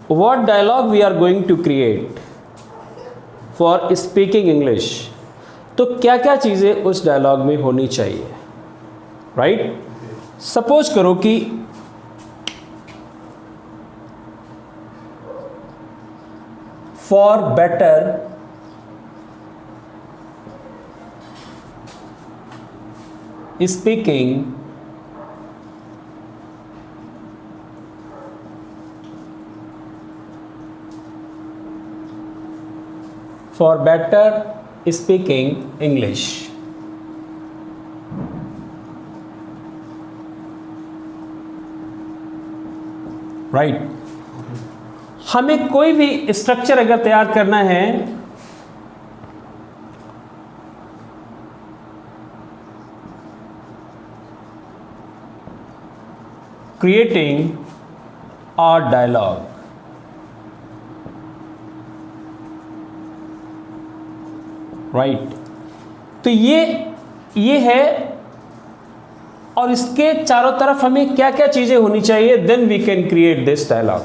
what dialogue we are going to create for speaking English, तो क्या क्या चीज़ें उस डायलॉग में होनी चाहिए, राइट? सपोज करो कि for better speaking for better speaking English, right? हमें कोई भी स्ट्रक्चर अगर तैयार करना है, creating a dialogue, राइट? तो ये है, और इसके चारों तरफ हमें क्या क्या चीजें होनी चाहिए, then we can create this dialogue,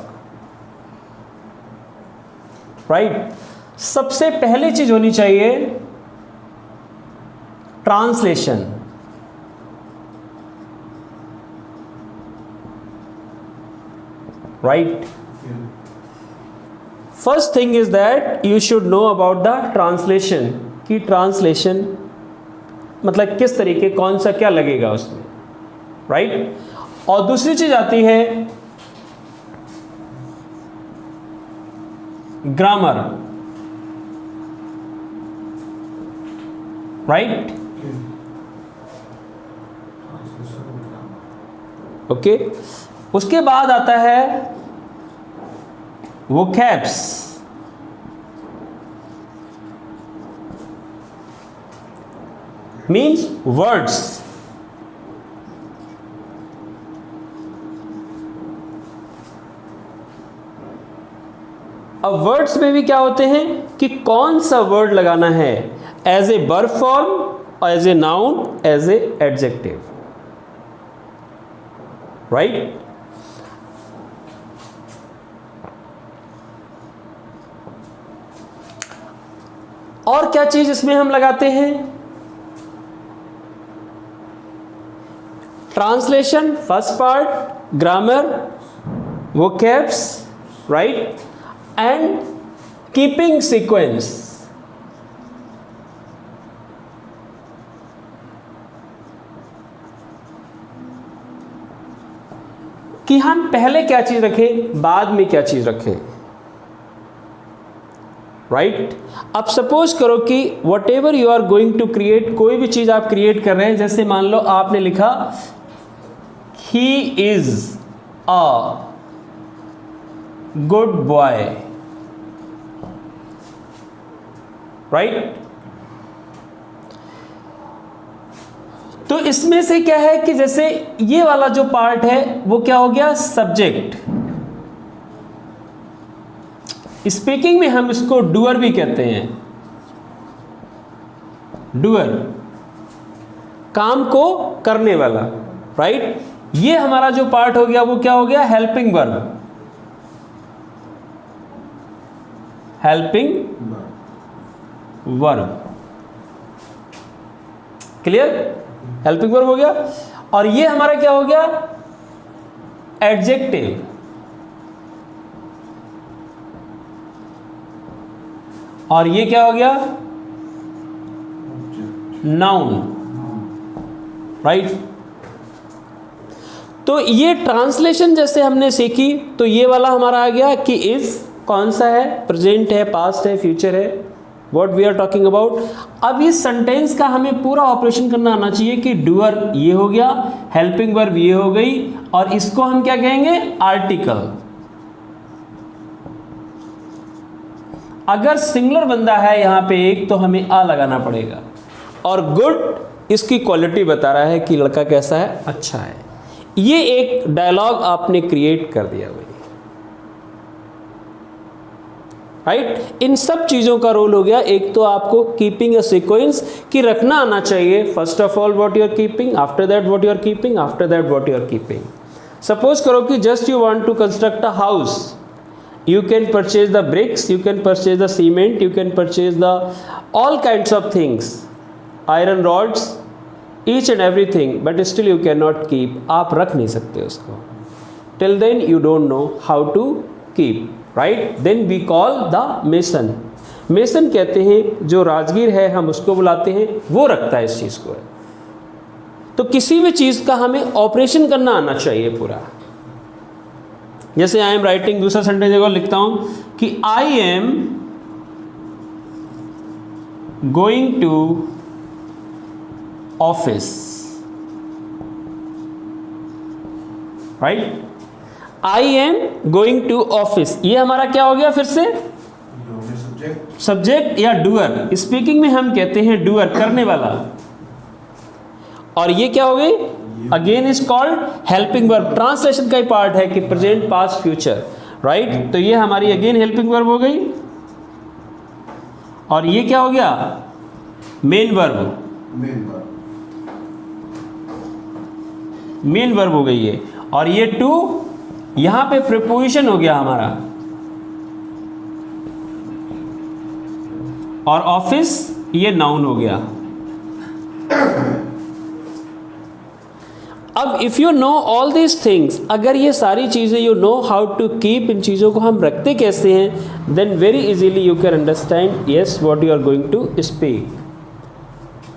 right? सबसे पहली चीज होनी चाहिए translation, right? First thing is that you should know about the translation, कि ट्रांसलेशन मतलब किस तरीके, कौन सा क्या लगेगा उसमें, राइट? और दूसरी चीज आती है ग्रामर, राइट? ओके, उसके बाद आता है वोकैब्स, मीन्स वर्ड्स, अब वर्ड्स में भी क्या होते हैं कि कौन सा वर्ड लगाना है as a verb form, as a noun, as an adjective, right? और क्या चीज इसमें हम लगाते हैं? Translation first part, grammar, vocabs, right, and keeping sequence. कि हम पहले क्या चीज रखें, बाद में क्या चीज रखें, राइट? अब सपोज करो कि whatever you are going to create, कोई भी चीज आप क्रिएट कर रहे हैं, जैसे मान लो आपने लिखा he is a good boy, right? तो इसमें से क्या है कि जैसे ये वाला जो पार्ट है वो क्या हो गया, सब्जेक्ट। स्पीकिंग में हम इसको डूअर भी कहते हैं, डूअर, काम को करने वाला, राइट? ये हमारा जो पार्ट हो गया वो क्या हो गया, helping verb, helping verb, clear? Helping verb हो गया। और ये हमारा क्या हो गया, एडजेक्टिव, और ये क्या हो गया, नाउन, राइट? तो ये ट्रांसलेशन जैसे हमने सीखी, तो ये वाला हमारा आ गया कि इज कौन सा है, प्रेजेंट है, पास्ट है, फ्यूचर है, what we are talking about. अब इस सेंटेंस का हमें पूरा ऑपरेशन करना आना चाहिए कि डूअर ये हो गया, हेल्पिंग वर्ब ये हो गई, और इसको हम क्या कहेंगे, आर्टिकल। अगर सिंगुलर बंदा है यहां पे एक, तो हमें आ लगाना पड़ेगा। और गुड इसकी क्वालिटी बता रहा है कि लड़का कैसा है, अच्छा है। ये एक डायलॉग आपने क्रिएट कर दिया भाई, राइट? इन सब चीजों का रोल हो गया। एक तो आपको कीपिंग अ सीक्वेंस की रखना आना चाहिए, first of all what you are keeping, after that what you are keeping, after that what you are keeping. Suppose करो कि just you want to construct a house You can purchase the bricks, you can purchase the cement, you can purchase the all kinds of things, iron rods, each and everything, but still you cannot keep. आप रख नहीं सकते उसको. Till then you don't know how to keep, right? Then we call the mason. Mason कहते हैं जो राजगीर है, हम उसको बुलाते हैं, वो रखता है इस चीज़ को. तो किसी भी चीज़ का हमें ऑपरेशन करना आना चाहिए पूरा. जैसे आई एम राइटिंग, दूसरा सेंटेंस देखो लिखता हूं कि I am going to office, right. I am going to office, ये हमारा क्या हो गया फिर से? सब्जेक्ट या डूअर. स्पीकिंग में हम कहते हैं डूअर, करने वाला. और ये क्या हो गई? Again is called helping verb. Translation का ही पार्ट है कि प्रेजेंट पास्ट फ्यूचर, राइट. तो ये हमारी अगेन हेल्पिंग वर्ब हो गई. और ये क्या हो गया? Main verb. मेन वर्ब हो गई ये. और ये टू यहां पे प्रीपोजिशन हो गया हमारा. और ऑफिस ये नाउन हो गया. अब if you know all these things, अगर ये सारी चीज़ें you know how to keep, इन चीज़ों को हम रखते कैसे हैं, then very easily you can understand yes what you are going to speak.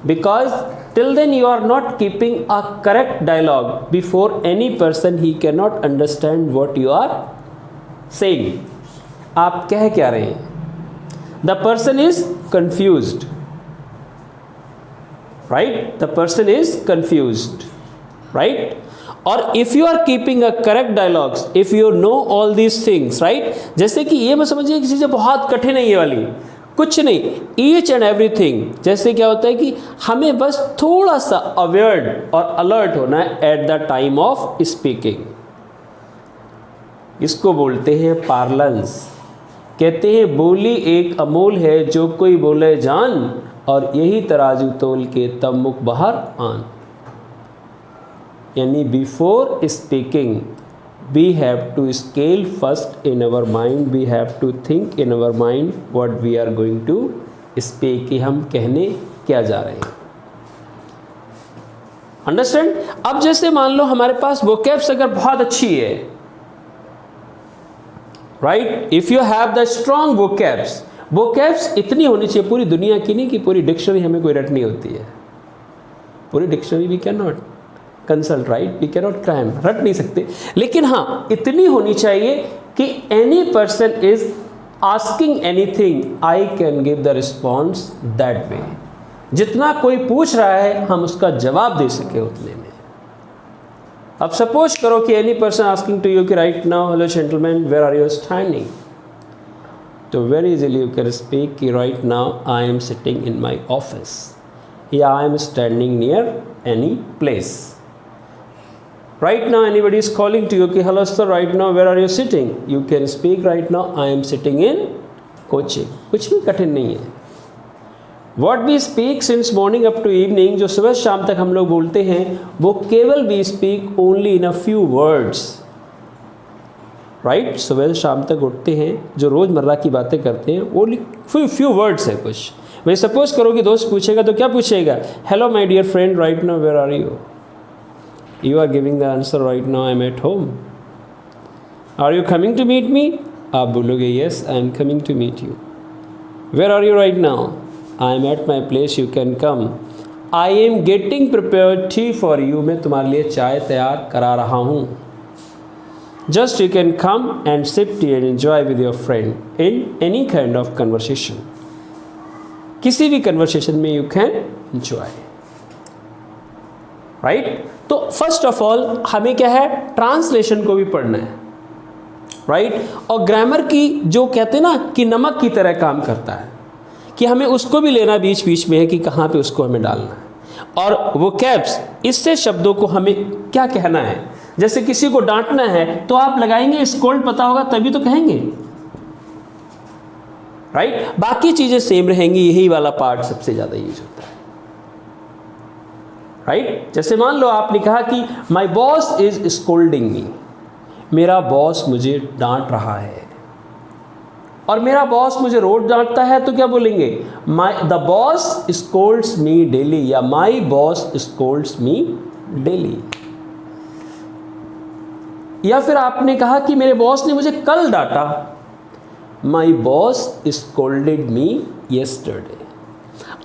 Because till then you are not keeping a correct dialogue before any person, he cannot understand what you are saying. आप कह क्या रहे हैं? The person is confused, right? The person is confused, right? Or if you are keeping a correct dialogues, if you know all these things, right? जैसे कि ये मत समझिए कि चीज़ें बहुत कठिन है ये वाली, कुछ नहीं. Each and everything. जैसे क्या होता है कि हमें बस थोड़ा सा अवेयर्ड और अलर्ट होना है at the time of speaking. इसको बोलते हैं पार्लेंस. कहते हैं बोली एक अमोल है, जो कोई बोले जान, और यही तराजू तोल के तब मुख बाहर आन. यानी before speaking we have to scale first in our mind, we have to think in our mind what we are going to speak, कि हम कहने क्या जा रहे हैं. अंडरस्टैंड. अब जैसे मान लो हमारे पास वोकैब्स अगर बहुत अच्छी है, right, if you have the strong vocabs. Vocabs इतनी होनी चाहिए पूरी दुनिया की, नहीं कि पूरी डिक्शनरी हमें कोई रटनी होती है. पूरी dictionary we can not consult, right, we can not cram, रट नहीं सकते. लेकिन हाँ इतनी होनी चाहिए कि any person is asking anything, I can give the response that way. जितना कोई पूछ रहा है हम उसका जवाब दे सके उतने में. अब सपोज करो कि any person asking to you कि right now hello gentleman where are you standing, तो very easily you can speak कि right now I am sitting in my office, या I am standing near any place. Right now anybody is calling to you कि hello sir, right now where are you sitting, you can speak right now I am sitting in Kochi. कुछ भी कठिन नहीं है. What we speak since morning up to evening, जो सुबह शाम तक हम लोग बोलते हैं, वो केवल we speak only in a few words, right? सुबह शाम तक उठते हैं, जो रोज़मर्रा की बातें करते हैं, वो few words है कुछ. मैं सपोज करो कि दोस्त पूछेगा तो क्या पूछेगा? Hello my dear friend, right now where are you? You are giving the answer right now I am at home. Are you coming to meet me? आप बोलोगे yes I am coming to meet you. Where are you right now? I am at my place, you can come. I am getting prepared tea for you. मैं तुम्हारे लिए चाय तैयार करा रहा हूँ. Just you can come and sip tea and enjoy with your friend in any kind of conversation. किसी भी conversation में you can enjoy. राइट. तो फर्स्ट ऑफ ऑल हमें क्या है, ट्रांसलेशन को भी पढ़ना है, राइट. और ग्रामर की जो कहते हैं ना कि नमक की तरह काम करता है, कि हमें उसको भी लेना बीच बीच में है कि कहाँ पे उसको हमें डालना है. और वो कैप्स, इससे शब्दों को हमें क्या कहना है. जैसे किसी को डांटना है तो आप लगाएंगे स्कोल्ड, पता होगा तभी तो कहेंगे, राइट. बाकी चीज़ें सेम रहेंगी, यही वाला पार्ट सबसे ज़्यादा यूज होता है, राइट. जैसे मान लो आपने कहा कि माई बॉस इज स्कोल्डिंग मी, मेरा बॉस मुझे डांट रहा है, और मेरा बॉस मुझे रोज डांटता है तो क्या बोलेंगे, the boss scolds me daily, या my boss scolds me daily. या फिर आपने कहा कि मेरे बॉस ने मुझे कल डांटा, माई बॉस स्कोल्डेड मी येस्टरडे।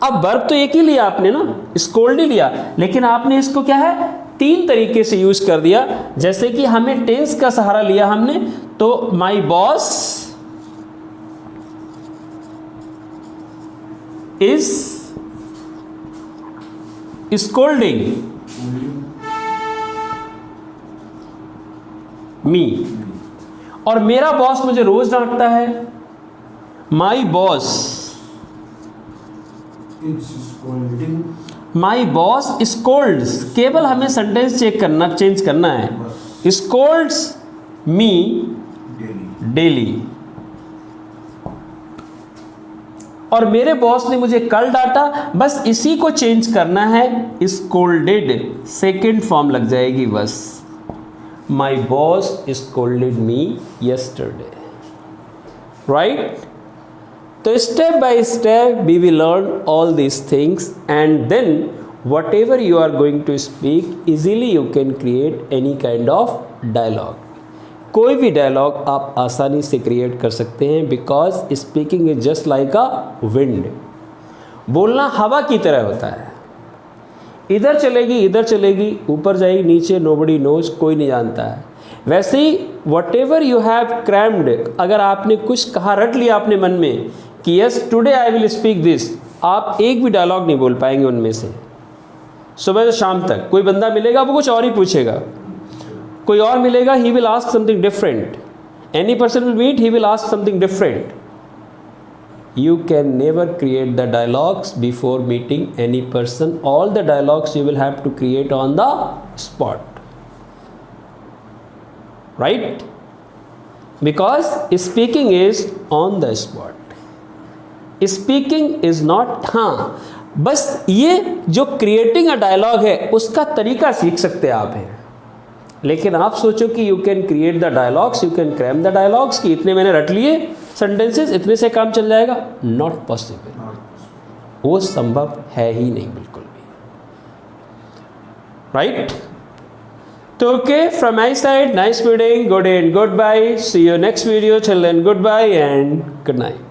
अब वर्ब तो एक ही लिया आपने ना, स्कोल्ड ही लिया, लेकिन आपने इसको क्या है 3 तरीके से यूज कर दिया। जैसे कि हमें टेंस का सहारा लिया हमने, तो माई बॉस इज स्कोल्डिंग मी, और मेरा बॉस मुझे रोज डांटता है, माई बॉस स्कोल्ड्स, केवल हमें सेंटेंस चेंज करना है, स्कोल्ड्स मी डेली। और मेरे बॉस ने मुझे कल डांटा, बस इसी को चेंज करना है, स्कोल्डेड सेकेंड फॉर्म लग जाएगी बस, my boss scolded me yesterday, right. तो step by step we will learn all these things, and then whatever you are going to speak, easily you can create any kind of dialogue. कोई भी dialogue आप आसानी से create कर सकते हैं, because speaking is just like a wind. बोलना हवा की तरह होता है, इधर चलेगी, ऊपर जाएगी, नीचे, नोबडी नोज, कोई नहीं जानता है। वैसे ही whatever you have crammed, अगर आपने कुछ कहा, रट लिया अपने मन में कि yes today I will speak this, आप एक भी डायलॉग नहीं बोल पाएंगे उनमें से। सुबह से शाम तक कोई बंदा मिलेगा, वो कुछ और ही पूछेगा, कोई और मिलेगा, he will ask something different, any person will meet, he will ask something different. You can never create the dialogues before meeting any person. All the dialogues you will have to create on the spot, right? Because speaking is on the spot. Speaking is not, हाँ बस ये जो creating a dialogue है उसका तरीका सीख सकते हैं आप हैं, लेकिन आप सोचो कि you can create the dialogues, you can cram the dialogues, कि इतने मैंने रट लिए सेंटेंसेस, इतने से काम चल जाएगा, नॉट पॉसिबल, वो संभव है ही नहीं बिल्कुल भी, राइट। तो okay, from my side, nice meeting, good and good bye, see you next video, till then good bye and good night.